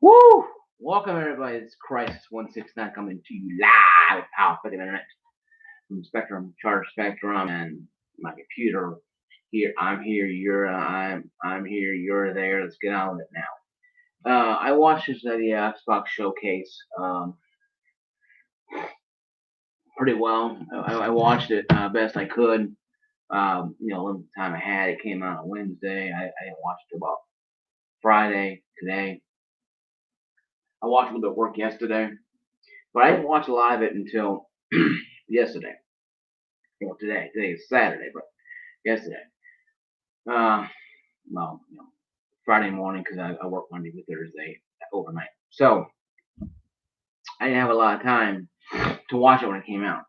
Woo! Welcome everybody. It's Crisis 169 coming to you live out for the internet from Spectrum, Charter Spectrum, and my computer. Here, I'm here. I'm here. You're there. Let's get on with it now. I watched this the Xbox showcase pretty well. I watched it best I could. Limited time I had. It came out on Wednesday. I didn't watch it about Friday today. I watched a little bit of work yesterday. But I didn't watch a lot of it until yesterday. Well, today. Today is Saturday, but yesterday. Uh, Friday morning because I work Monday through Thursday overnight. So I didn't have a lot of time to watch it when it came out.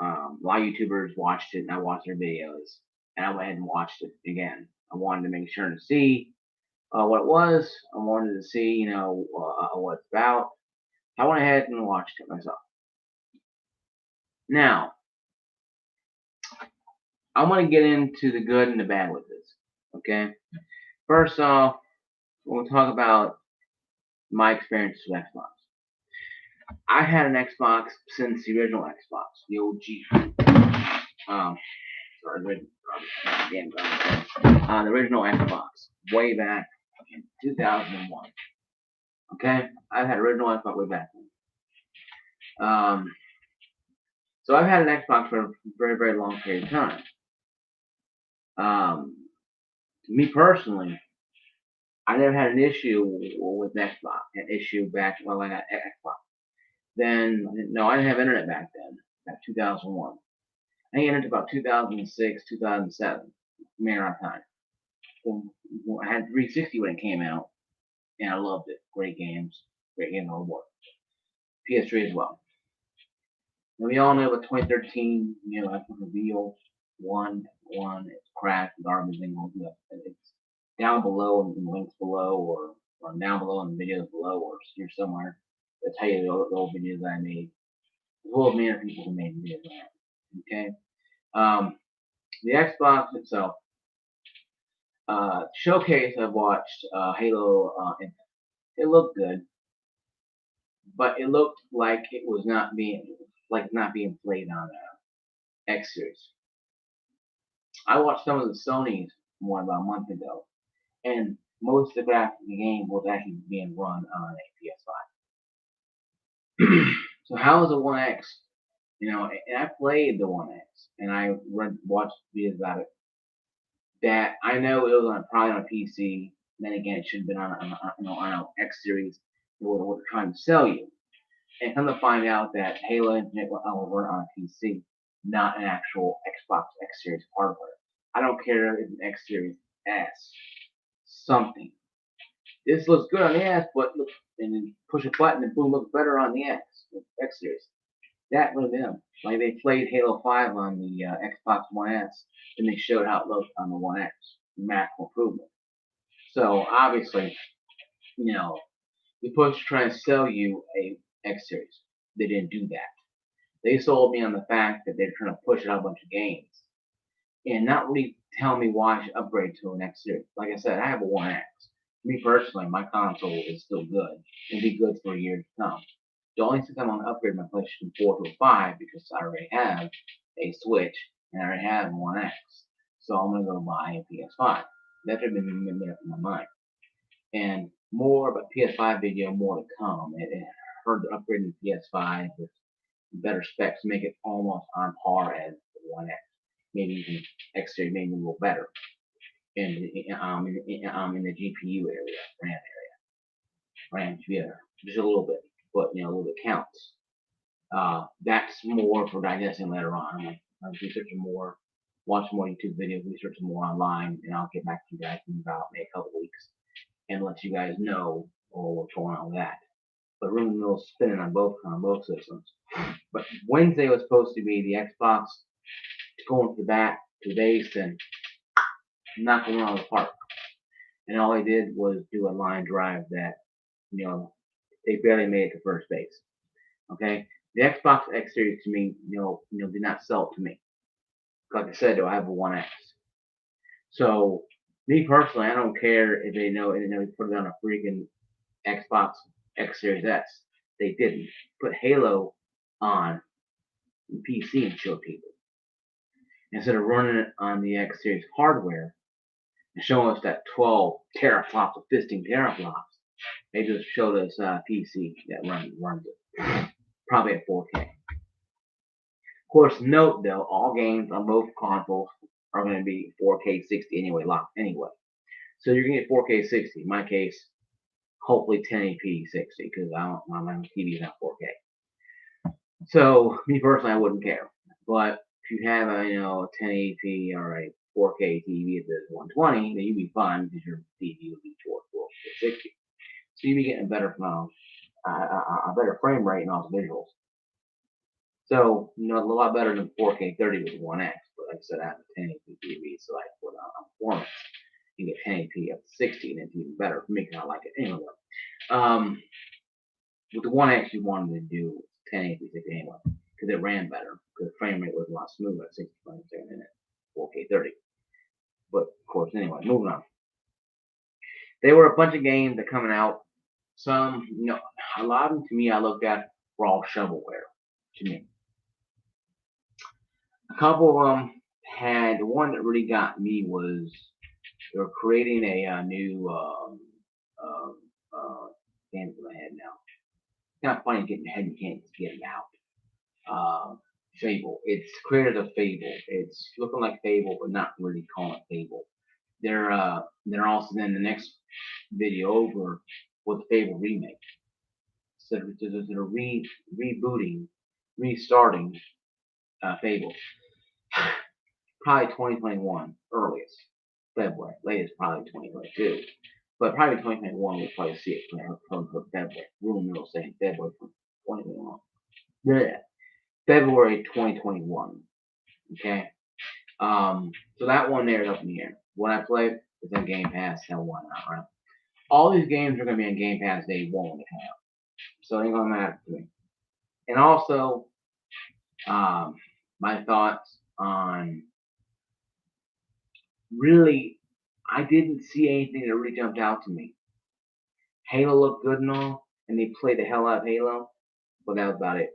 A lot of YouTubers watched it, and I watched their videos, and I went ahead and watched it again. I wanted to make sure to see what it was. I wanted to see, what it's about. I went ahead and watched it myself. Now, I want to get into the good and the bad with this. Okay. First off, we'll talk about my experience with Xbox. I had an Xbox since the original Xbox, the OG. The original Xbox, way back in 2001. Okay, I've had original Xbox way back then. So I've had an Xbox for a very, very long period of time. Me personally, I never had an issue with Xbox. An issue back when I got Xbox. Then, no, I didn't have internet back then. Back 2001. I think into about 2006, 2007. Man, around time. I had 360 when it came out, and I loved it. Great games on board. PS3 as well. And we all know about 2013. Xbox reveal it's crashed, garbage, and it's down below in the links below, or down below in the videos below, or here somewhere. I'll tell you the old videos I made, as well as many other people who made videos on it. Okay. The Xbox itself, showcase I watched Halo Infinite. It looked good, but it looked like it was not being played on X Series. I watched some of the Sony's more about a month ago, and most of the graphics of the game was actually being run on a PS5. So how is the One X? And I played the One X, and I watched videos about it. That I know it was probably on a PC. Then again, it should have been on an X Series. What they're trying to sell you, and come to find out that Halo Infinite will run on a PC, not an actual Xbox X Series hardware. I don't care if it's an X Series S, something. This looks good on the S, but look, and then push a button and boom, looks better on the X Series. That would have been like they played Halo 5 on the Xbox One S, and they showed how it looked on the One X. Massive improvement. So obviously, they push trying to sell you a X Series. They didn't do that. They sold me on the fact that they're trying to push out a bunch of games, and not really tell me why I should upgrade to an X Series. Like I said, I have a One X. Me personally, my console is still good and be good for years to come. The only thing I'm going to upgrade my PlayStation 4 to a 5 because I already have a Switch and I already have One X. So I'm going to go buy a PS5. That's been made up in my mind. And more about PS5 video, more to come. It heard upgrading the PS5 with better specs, make it almost on par as the One X. Maybe even X Series, maybe a little better. In the GPU area, RAM just a little bit, but a little bit counts. That's more for digesting later on. I'm researching more, watch more YouTube videos, researching more online, and I'll get back to you guys in about maybe a couple weeks and let you guys know what's going on with that. But room and mill spinning on both systems. But Wednesday was supposed to be the Xbox going to bat to base and knock them out of the park. And all they did was do a line drive that, they barely made it to first base. Okay? The Xbox X Series to me, did not sell to me. Like I said, though, I have a One X. So, me personally, I don't care if they put it on a freaking Xbox X Series S. They didn't put Halo on PC and show people instead of running it on the X Series hardware and showing us that 12 teraflops of 15 teraflops. They just showed us PC that runs it, probably at 4K. Of course, note though, all games on both consoles are going to be 4K 60 anyway, locked anyway. So you're gonna get 4K 60. In my case, hopefully 1080p 60 because I don't my TV is not 4K. So me personally, I wouldn't care. But if you have a 1080p or a 4K TV that is 120, then you'd be fine because your TV would be 4K 60. So you'd be getting a better a better frame rate and also visuals. So a lot better than 4K 30 with 1X. But like I said, I have a 1080p TV, so I put on performance. You get 1080p up to 60, and it's even better for me because I like it anyway. With the 1X, you wanted to do 1080p 60 anyway because it ran better because the frame rate was a lot smoother at 60 frames per minute, 4K 30. But of course, anyway, moving on. There were a bunch of games that coming out. Some, a lot of them to me I looked at were all shovelware to me. A couple of them had, the one that really got me was they were creating a new games in my head now. It's not funny getting ahead, you can't get it out. Fable. It's created a Fable. It's looking like Fable, but not really calling it Fable. They're also then the next video over with Fable remake. So they're rebooting, restarting Fable. Probably 2021 earliest. February. Latest probably 2022. But probably 2021 we'll probably see it from February. Rumor mill saying February 2021. Yeah. February 2021. Okay. So that one there is up in the air. What I played is on Game Pass. Hell, why not, right? All these games are going to be on Game Pass day one when they come out. So it ain't going to matter to me. And also, my thoughts on really, I didn't see anything that really jumped out to me. Halo looked good and all, and they played the hell out of Halo, but that was about it.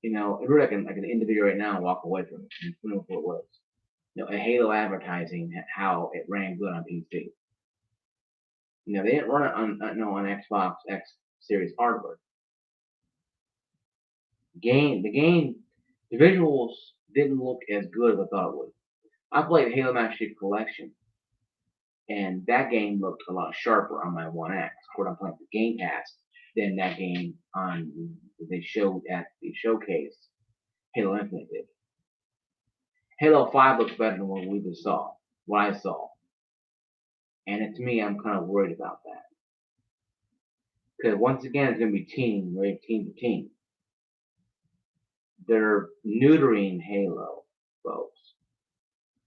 It really I can end the video right now and walk away from it. Who knows what it was? A Halo advertising how it ran good on PC. They didn't run it on Xbox X Series hardware. The visuals didn't look as good as I thought it would. I played Halo Master Chief Collection, and that game looked a lot sharper on my One X. Of course, I'm playing the Game Pass than that game they showed at the showcase. Halo Infinite did. Halo 5 looks better than what we just saw, what I saw. And to me, I'm kind of worried about that. Because once again, it's going to be team to team. They're neutering Halo, folks.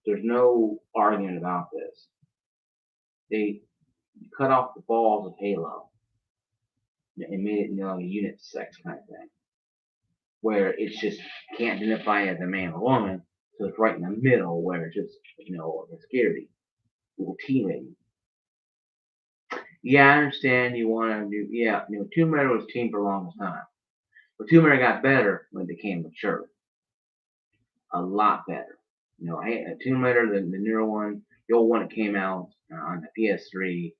There's no argument about this. They cut off the balls of Halo and made it a unit sex kind of thing. Where it's just can't identify as a man or woman, so it's right in the middle where it's just, obscurity. Little teaming. Yeah, I understand you want to do, Tomb Raider was team for the longest time. But Tomb Raider got better when it became mature. A lot better. Tomb Raider, the newer one, the old one that came out on the PS3,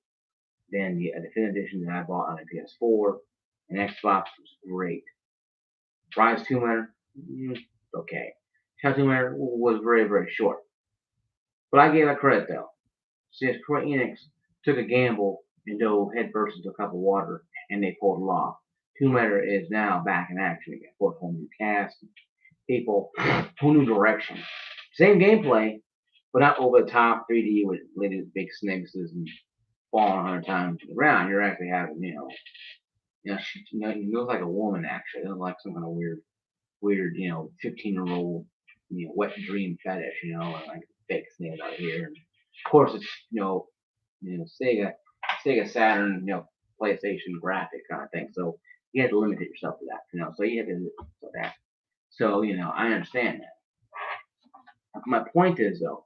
then the Definitive Edition that I bought on the PS4, and Xbox was great. Rise Tomb Raider, okay. Shadow Tomb Raider was very, very short. But I gave it credit though. Since Square Enix took a gamble and dove headfirst into a cup of water, and they pulled it off. Tomb Raider is now back in action again. For a whole new cast, people, whole new direction. Same gameplay, but not over the top 3D with ladies big snakes and falling 100 times to the ground. You're actually having, you look like a woman actually. It doesn't like some kind of weird, 15-year-old, wet dream fetish, and like fake snake out here. And of course, it's Sega Saturn, PlayStation graphic kind of thing. So you had to limit yourself to that, So you had to do that. So I understand that. My point is though,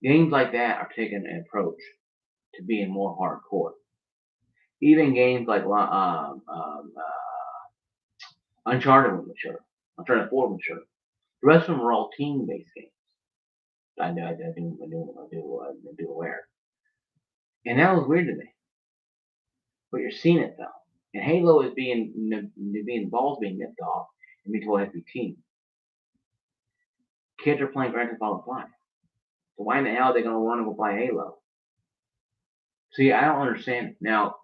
games like that are taking an approach to being more hardcore. Even games like Uncharted was mature. Uncharted 4 was mature. The rest of them were all team-based games. I do aware. And that was weird to me. But you're seeing it though. And Halo is being balls being nipped off and being told it has to be team. Kids are playing Grand Theft Auto 5. So why in the hell are they going to run and go play Halo? See, I don't understand. Now,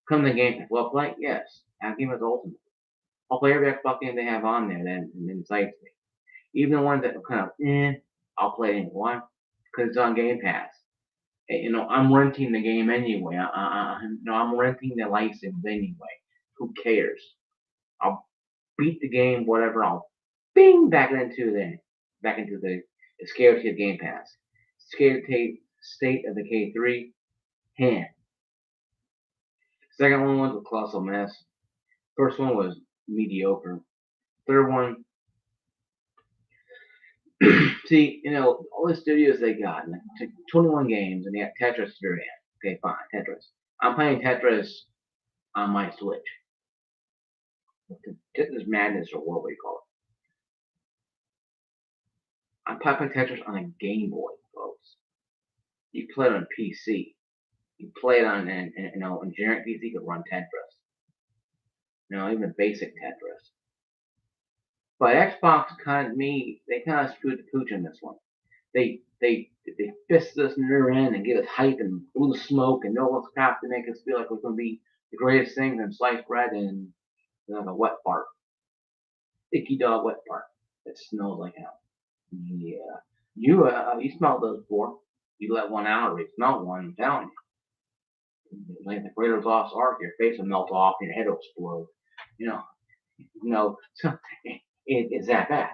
come the game, well, play, yes. Have Game as Ultimate. I'll play every Xbox game they have on there, then excites me. Even the ones that are kind of, I'll play it. Why? Because it's on Game Pass. I'm renting the game anyway. I'm renting the license anyway. Who cares? I'll beat the game, whatever. I'll bing back into the scarcity of Game Pass. State of the K3, hand. Second one was a colossal mess. First one was mediocre. Third one, see, all the studios they got, 21 games, and they got Tetris variant. Okay, fine, Tetris. I'm playing Tetris on my Switch. Tetris Madness, or what you call it. I'm playing Tetris on a Game Boy, folks. You play it on PC. You play it on, a generic PC could run Tetris. Even basic Tetris. But Xbox they kind of screwed the pooch on this one. They fisted us in the rear end and get us hype and blew the smoke and all this crap to make us feel like we're going to be the greatest things in sliced bread and a wet fart. Icky dog wet fart that smells like hell. Yeah. You smelled those before. You let one out or you smelled one, I'm telling you. Like the Raiders Lost Ark, your face will melt off and your head will explode. So it's that bad.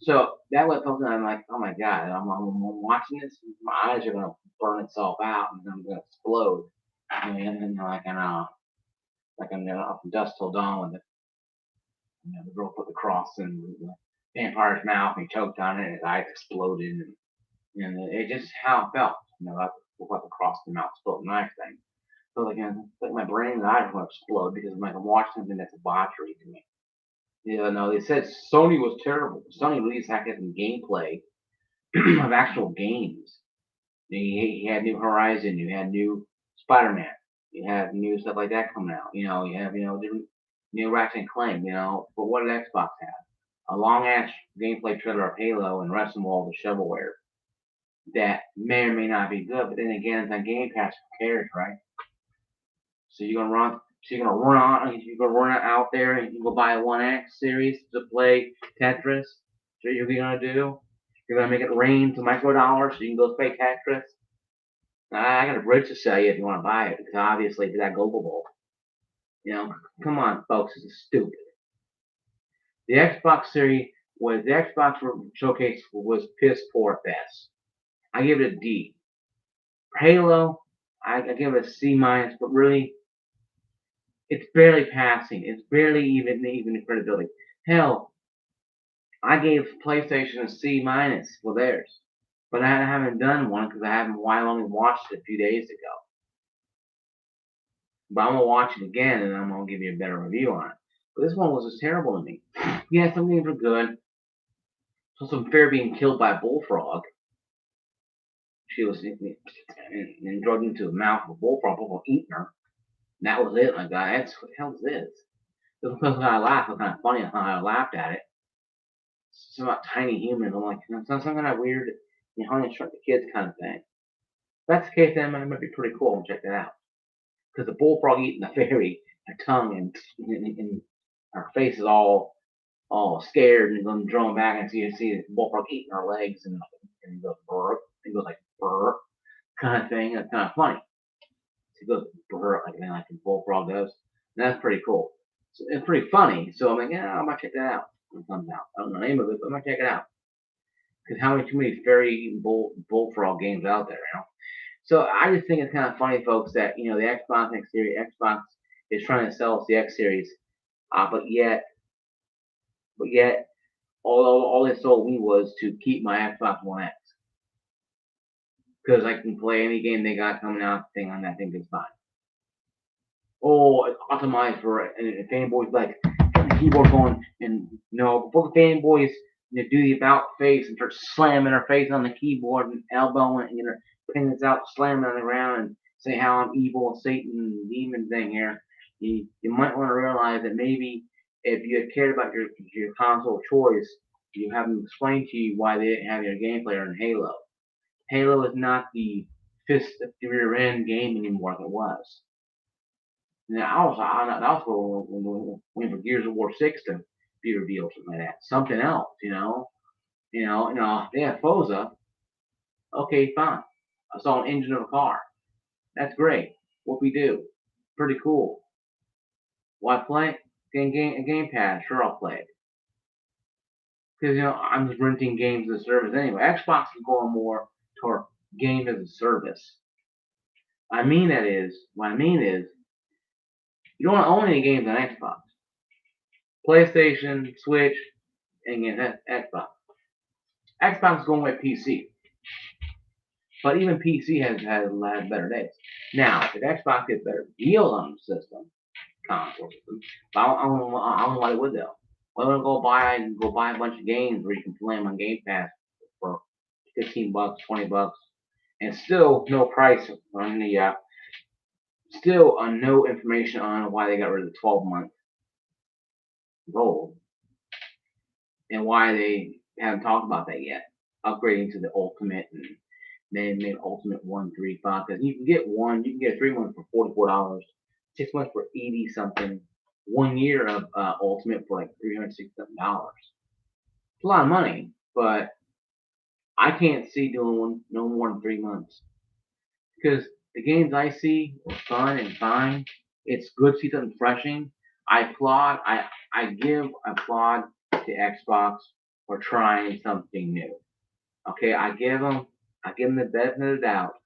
So that was something I'm like, oh my god, I'm watching this, my eyes are gonna burn itself out and I'm gonna explode. And like I'm up from dusk till dawn with the girl put the cross in the vampire's mouth and he choked on it and his eyes exploded and it just how it felt. That's what the cross in the mouth exploded knife thing. So like my brain and eyes are gonna explode because I'm watching something that's a botchery to me. They said Sony was terrible. Sony released some gameplay of actual games. You had New Horizon, you had new Spider-Man, you had new stuff like that coming out. You have different new Ratchet and Clank. But what did Xbox have? A long ass gameplay trailer of Halo and rest of all the shovelware that may or may not be good. But then again, it's on Game Pass. Who cares, right? So you're gonna run out there and you go buy a 1X series to play Tetris. So you're gonna do? You're gonna make it rain to $micro so you can go play Tetris. I got a bridge to sell you if you want to buy it because obviously it's that global. Come on, folks, this is stupid. The Xbox series the Xbox showcase was piss poor at best. I give it a D. For Halo, I give it a C minus, but really it's barely passing. It's barely even credibility. Hell, I gave PlayStation a C minus for theirs, but I haven't done one because I only watched it a few days ago. But I'm gonna watch it again and I'm gonna give you a better review on it. But this one was just terrible to me. Yeah, some things were good. So some fair being killed by a bullfrog. She was and drugged into the mouth of a bullfrog eating her. And that was it. My God, what the hell is this? Because I laughed, it was kind of funny how I laughed at it. Some about tiny humans. I'm like, some kind of weird, how they instruct the kids kind of thing. If that's the case, then it might be pretty cool. I'll check that out. Because the bullfrog eating the fairy, her tongue and her face is all scared and then drawing back and you see the bullfrog eating her legs and it goes brr, it goes like brr kind of thing. It's kind of funny. It goes brr like the bullfrog does. And that's pretty cool. So it's pretty funny. So I'm like, yeah, I'm gonna check that out when it comes out. I don't know the name of it, but I'm gonna check it out. Because too many fairy bullfrog games out there, So I just think it's kind of funny, folks, that the Xbox X Series, Xbox is trying to sell us the X Series, but yet, all they sold me was to keep my Xbox One X. because I can play any game they got coming out thing on that thing is fine. Oh, it's optimized for it, and fanboys like get the keyboard going, and before the fanboys do the about face and start slamming their face on the keyboard and elbowing and pinning it out, slamming on the ground, and say how I'm evil, Satan, demon thing here. You might want to realize that maybe if you had cared about your console choice, you have them explain to you why they didn't have your game player in Halo. Halo is not the fist of the rear end game anymore like it was. Now, also waiting for Gears of War 6 to be revealed, something like that. Something else, they have Forza. Okay, fine. I saw an engine of a car. That's great. What we do? Pretty cool. Why play? Game Pass. Sure, I'll play it. Because, I'm just renting games as a service anyway. Xbox is going more toward game as a service. What I mean is, you don't own any games on Xbox. PlayStation, Switch, and again, Xbox. Xbox is going with PC. But even PC has better days. Now, if Xbox gets better deals on the console system, I don't know why they would though. Why don't go buy a bunch of games where you can play them on Game Pass for $15, $20, and still no price on the still no information on why they got rid of the 12-month gold and why they haven't talked about that yet. Upgrading to the Ultimate and they made Ultimate 135 because you can get 3 months for $44, 6 months for 80 something, 1 year of Ultimate for like $360 something. It's a lot of money, but I can't see doing no more than 3 months because the games I see are fun and fine. It's good to see something refreshing. I applaud. I give applaud to Xbox for trying something new. Okay, I give them the benefit of the doubt.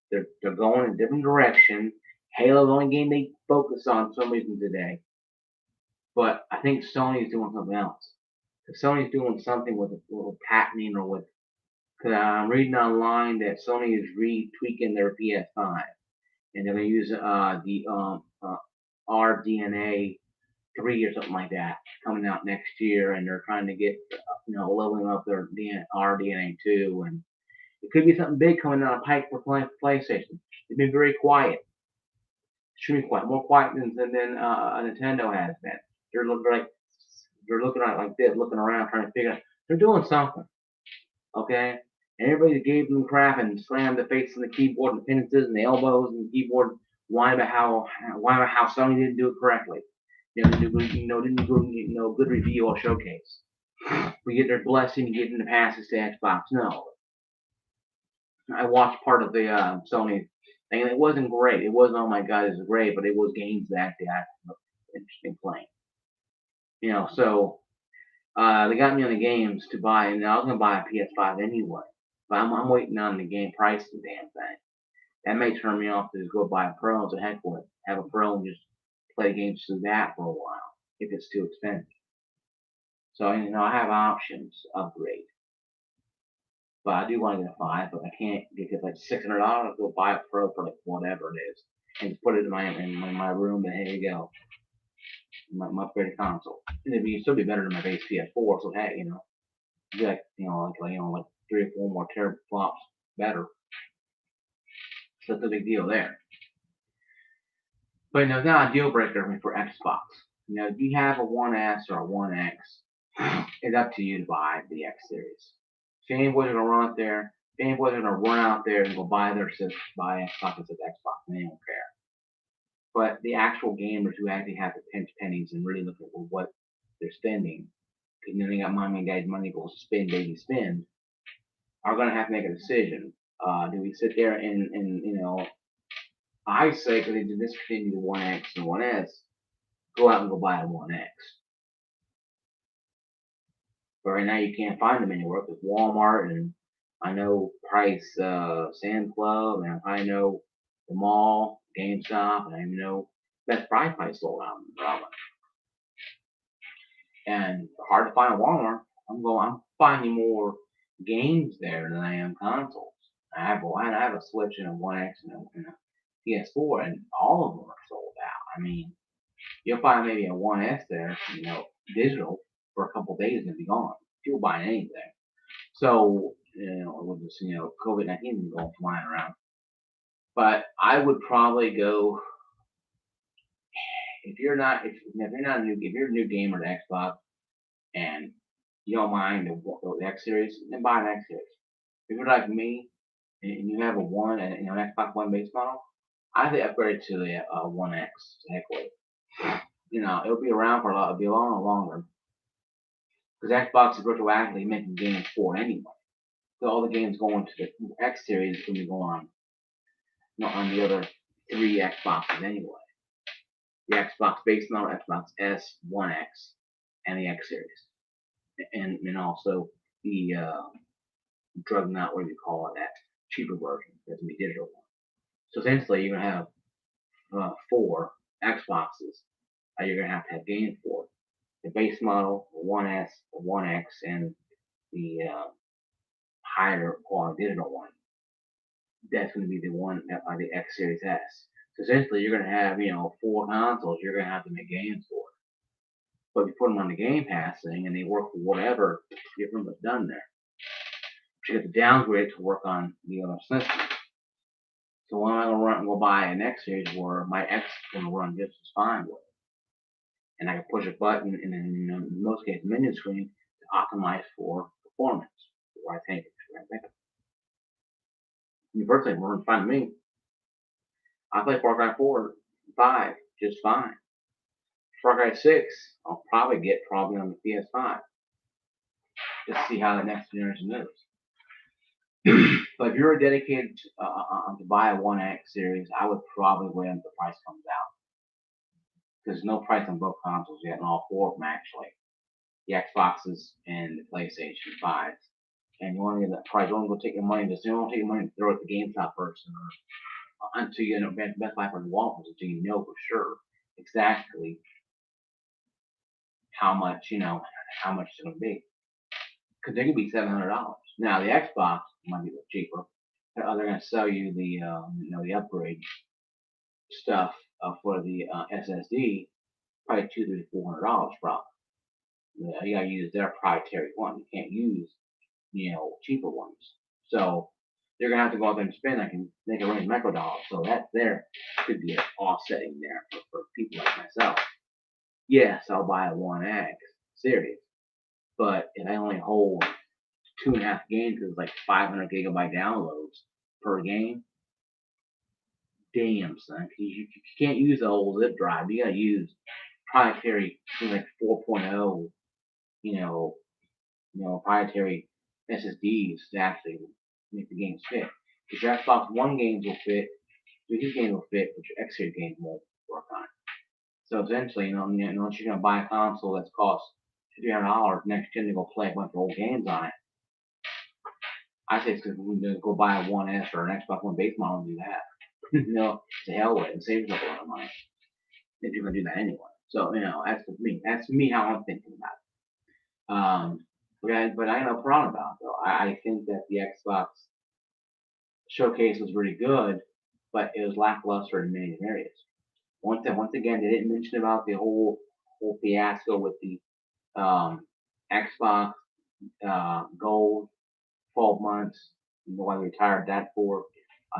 They're going in a different direction. Halo's the only game they focus on for some reason today. But I think Sony's doing something else. Sony's doing something with patenting or with. Because I'm reading online that Sony is retweaking their PS5, and they're going to use the RDNA 3 or something like that coming out next year, and they're trying to get leveling up their RDNA 2 and it could be something big coming down the pike for PlayStation. They've been very quiet, extremely quiet, more quiet than Nintendo has been. They're looking at it like this, looking around, trying to figure out. They're doing something, okay? And everybody that gave them crap and slammed the face on the keyboard and the penances and the elbows and the keyboard, whine about how Sony didn't do it correctly. Didn't do good review or showcase. We get their blessing, getting the passes to Xbox. No, I watched part of the Sony thing, and it wasn't great. It wasn't, oh my god, it's great, but it was games that actually looked interesting playing. So they got me on the games to buy, and I was gonna buy a PS5 anyway, but I'm waiting on the game price of the damn thing. That may turn me off to just go buy a Pro. So heck with it, have a Pro and just play games through that for a while if it's too expensive. So I have options to upgrade. But I do want to get a 5, but I can't because like $600. Go buy a Pro for like whatever it is, and just put it in my room. And here you go, my upgraded console. And still be better than my base PS4. So hey, be like like 3 or 4 more teraflops better. So that's a big deal there. But it's not a deal breaker for Xbox. If you have a One S or a One X, it's up to you to buy the X series. Fanboys are gonna run out there. Fanboys are gonna run out there and go buy buy Xbox and Xbox, and they don't care. But the actual gamers who actually have to pinch pennies and really look at what they're spending, because they got mommy and daddy's money goes spend, baby, spend, are gonna have to make a decision. Do we sit there and I say because they did discontinue the One X and One S, go out and go buy a One X. But right now you can't find them anywhere because Walmart and I know Price, Sam's Club, and I know the mall, GameStop, and I know Best Buy probably sold out in Brahma. And hard to find a Walmart. I'm finding more games there than I am consoles. I have a Switch and a One X and a PS4, and all of them are sold out. I mean, you'll find maybe a One S there, digital for a couple days and be gone. People buying anything. So, with this, COVID-19 going flying around. But I would probably go if you're a new gamer to Xbox and you don't mind the X series, then buy an X series. If you're like me and you have a One and an Xbox One base model, I think upgrade to the One X. Heck with it. It'll be around for it'll be a lot longer because Xbox is retroactively making games for it anyway. So all the games going to the X series is going to be going on the other three Xboxes anyway. The Xbox base model, Xbox S, One X, and the X series, and also the drug out, whatever you call it, that cheaper version. That's gonna be digital one. So essentially, you're gonna have 4 Xboxes that you're gonna have games for. The base model, the One S, the One X, and the higher quality digital one. That's gonna be the one the X Series S. So essentially, you're gonna have 4 consoles. You're gonna have to make games for. But if you put them on the Game Pass thing and they work for whatever, you're pretty much done there. But you have to downgrade to work on the other system. So when I'm gonna go buy an X series where my X is gonna run just as fine with it, and I can push a button and then in most cases menu screen to optimize for performance. Where I think it's personally, we're fine to me. I play Far Cry 4, 5 just fine. Far Cry 6, I'll probably get on the PS5. Just to see how the next generation moves. But if you're dedicated to buy a One X series, I would probably wait until the price comes out. There's no price on both consoles yet, on all 4 of them actually. The Xboxes and the PlayStation 5s. And you want to get that price, you want to go take your money, you don't want to take your money and throw it at the GameStop person or until you end up Best Buy for the Walmart until you know for sure exactly how much it's going to be. Because it could be $700. Now the Xbox might be a little cheaper. They're going to sell you the upgrade stuff for the SSD, probably $200 to $400 probably. You gotta use their proprietary one. You can't use cheaper ones. So you're gonna have to go out there and spend. They can range $microdollars. So that there could be an offsetting there for people like myself. Yes, I'll buy a One X series, but if I only hold 2.5 games, it's like 500 gigabyte downloads per game. Damn, son, you can't use the old zip drive. You gotta use proprietary, like 4.0, proprietary SSDs to actually make the games fit. Because your Xbox One games will fit, your his games will fit, but your X Series games won't work on it. So essentially, unless you're gonna buy a console that's cost $300 next gen to go play a bunch of old games on it, I say it's because we're gonna go buy a One S or an Xbox One base model and do that. To hell with it and save yourself a lot of money if you're gonna do that anyway. So that's me how I'm thinking about it. But I know what I'm about though. I think that the Xbox showcase was really good, but it was lackluster in many areas. Once again, they didn't mention about the whole fiasco with the Xbox Gold 12 months. You know why they retired that for.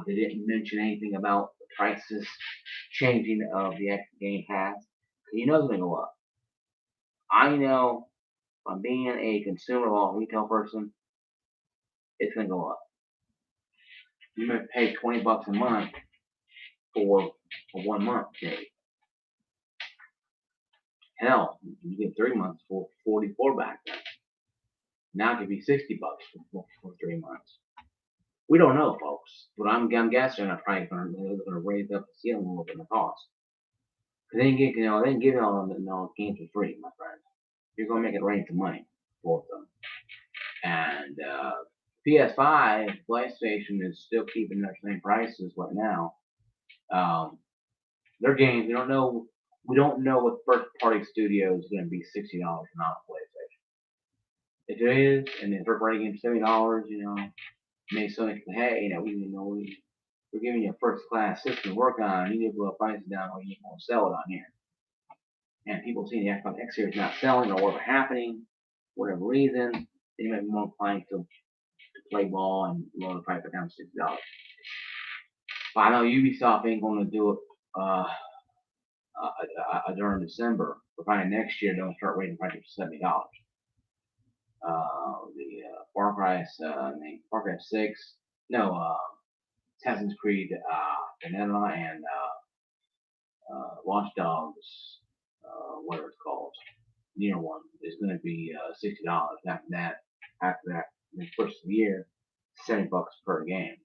They didn't mention anything about the prices changing of the X Game Pass. You know it's gonna go up. I know from being a consumer law retail person, it's gonna go up. You might pay $20 a month for 1 month, maybe. Hell, you get 3 months for 44 back then. Now it could be $60 for 3 months. We don't know, folks, but I'm guessing they're probably going to raise up the ceiling a little bit in the cost. Cause they didn't give all the games for free, my friend. You're gonna make it rain some money for them. And PS5, PlayStation is still keeping their same prices right now. Their games, we don't know what first party studio is gonna be $60 not PlayStation. If it is, and the first party game $70, Maybe Sony can, hey, we're giving you a first class system to work on. You need to blow prices down or you ain't gonna sell it on here. And people seeing the Xbox X Series not selling or whatever happening, whatever reason, they might be more inclined to play ball and lower the price down to $60. But I know Ubisoft ain't gonna do it during December. But probably next year they'll start raising prices to $70. The Far Cry, Far Cry 6, no, Assassin's Creed Vanilla and Watch Dogs, whatever it's called, near one is going to be $60. After that, in the first of the year, $70 per game.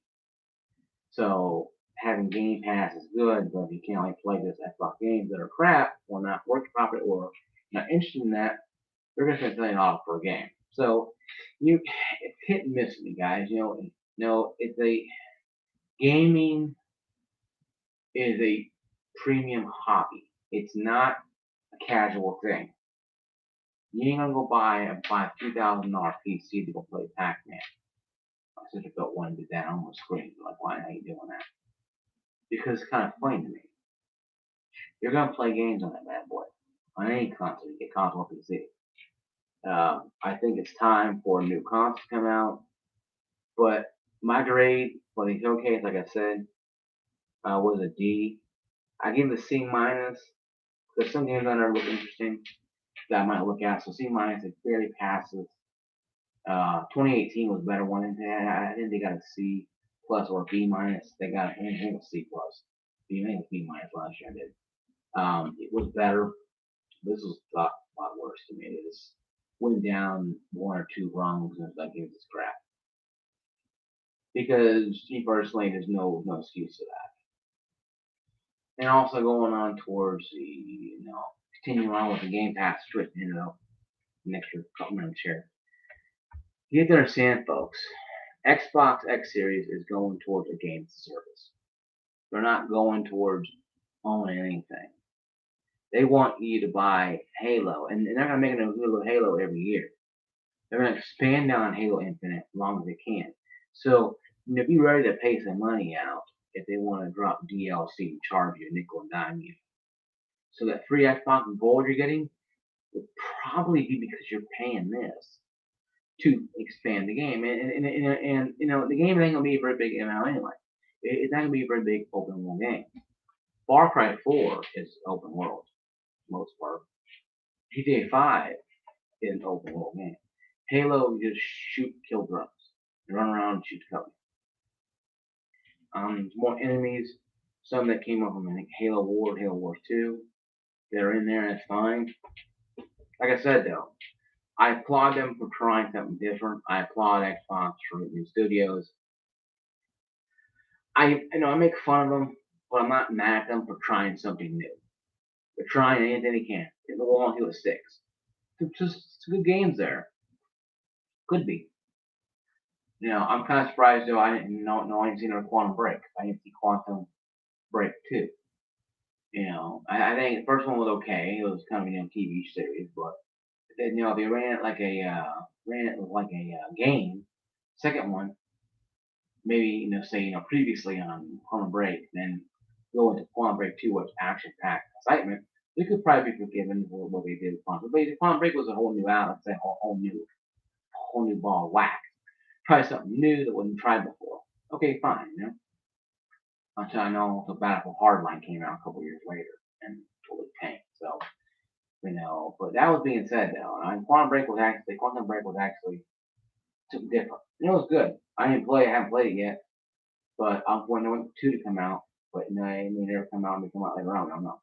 So having Game Pass is good, but if you can't only play this Xbox games that are crap or not working properly or not interested in that, they're going to spend $70 per game. So it's hit and miss with me, guys. It's a gaming is a premium hobby. It's not a casual thing. You ain't gonna go buy a $2,000 PC to go play Pac-Man. My sister felt one did that, I almost screamed. Like, why are you doing that? Because it's kind of funny to me. You're gonna play games on that bad boy. On any console, you get console PC. I think it's time for a new console to come out. But my grade for the showcase, like I said, was a D. I give it a C minus. There's some games that are look interesting that I might look at. So C minus, it barely passes. 2018 was a better one. I think they got a C plus or a B minus. They got a C plus. I think it was B minus last year. I did. It was better. This was a lot worse to me. It just went down one or two rungs and it was like, it was crap. Because me personally, there's no excuse for that. And also going on towards the, continuing on with the Game Pass strip, next couple minutes here. You have to understand, folks, Xbox X Series is going towards a game service. They're not going towards owning anything. They want you to buy Halo, and they're not going to make a new Halo every year. They're going to expand on Halo Infinite as long as they can. So, be ready to pay some money out if they want to drop DLC and charge you a nickel and dime you. So that free Xbox Gold you're getting would probably be because you're paying this to expand the game. And the game ain't gonna be a very big MMO anyway. It's not gonna be a very big open world game. Far Cry 4 is open world, most part. GTA 5 is an open world game. Halo, you just shoot, kill drones, and run around and shoot cover. There's more enemies. Some that came up from Halo Wars 2. They're in there, and it's fine. Like I said though, I applaud them for trying something different. I applaud Xbox for new studios. I make fun of them, but I'm not mad at them for trying something new. They're trying anything they can. Hit the wall until it sticks. Just good games there. Could be. I'm kind of surprised though. I didn't see no Quantum Break. I didn't see Quantum Break 2. I think the first one was okay. It was kind of TV series, but they ran it like a game. Second one, maybe previously on Quantum Break, then go into Quantum Break 2, which action-packed excitement. We could probably be forgiven for what they did with Quantum Break. Quantum Break was a whole new outlet, a whole new ball of wax. Try something new that wasn't tried before. Okay, fine, Until I know the Battlefield Hardline came out a couple years later and totally tanked. So, but that was being said though, and Quantum Break was actually different. It was good. I haven't played it yet, but I'm waiting for 2 to come out. But it may never come out. It may come out later on. I don't know.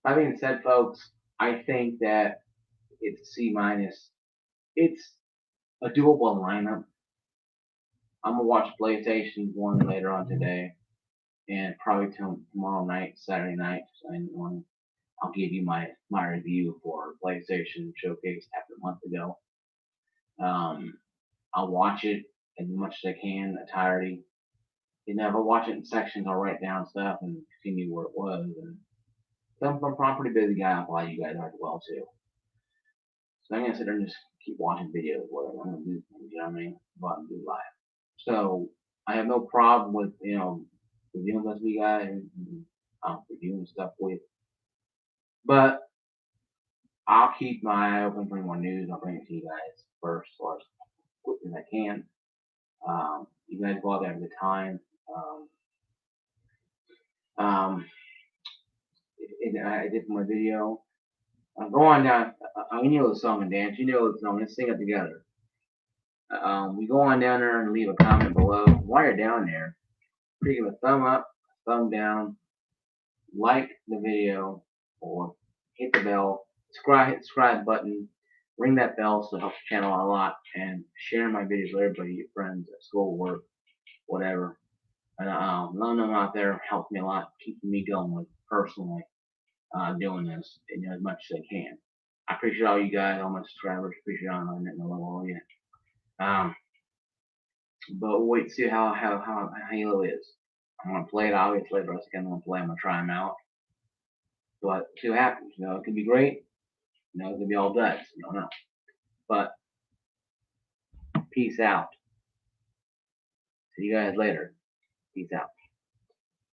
That being said, folks, I think that it's C minus. It's a doable lineup. I'm gonna watch PlayStation 1 later on today, and probably tomorrow night, Saturday night, Sunday morning, I'll give you my review for PlayStation Showcase happened a month ago. I'll watch it as much as I can, entirety. If I watch it in sections, I'll write down stuff and continue where it was. And I'm a pretty busy guy. I'm glad you guys are as well too. So I'm gonna sit there and just keep watching videos. Whatever I'm gonna do, know what I mean? Go out and do live. So I have no problem with reviewing this with you guys and reviewing stuff with. But I'll keep my eye open for any more news. I'll bring it to you guys first or as quick as I can. You guys go out there at the time. Um, I did my video. Go on down. You know the song and dance. You know the song. Let's sing it together. We go on down there and leave a comment below. While you're down there, please give a thumb up, thumb down, like the video, or hit the bell, hit the subscribe button, ring that bell so it helps the channel out a lot, and share my videos with everybody, your friends at school, work, whatever. And letting them out there helps me a lot, keeping me going with personally doing this as much as I can. I appreciate all you guys, all my subscribers. Appreciate all my all you. But we'll wait to see how Halo is. I'm gonna play it obviously, but I'm gonna play. I'm gonna try them out. But see what happens. It could be great. It could be all duds. You don't know. But peace out. See you guys later. Peace out.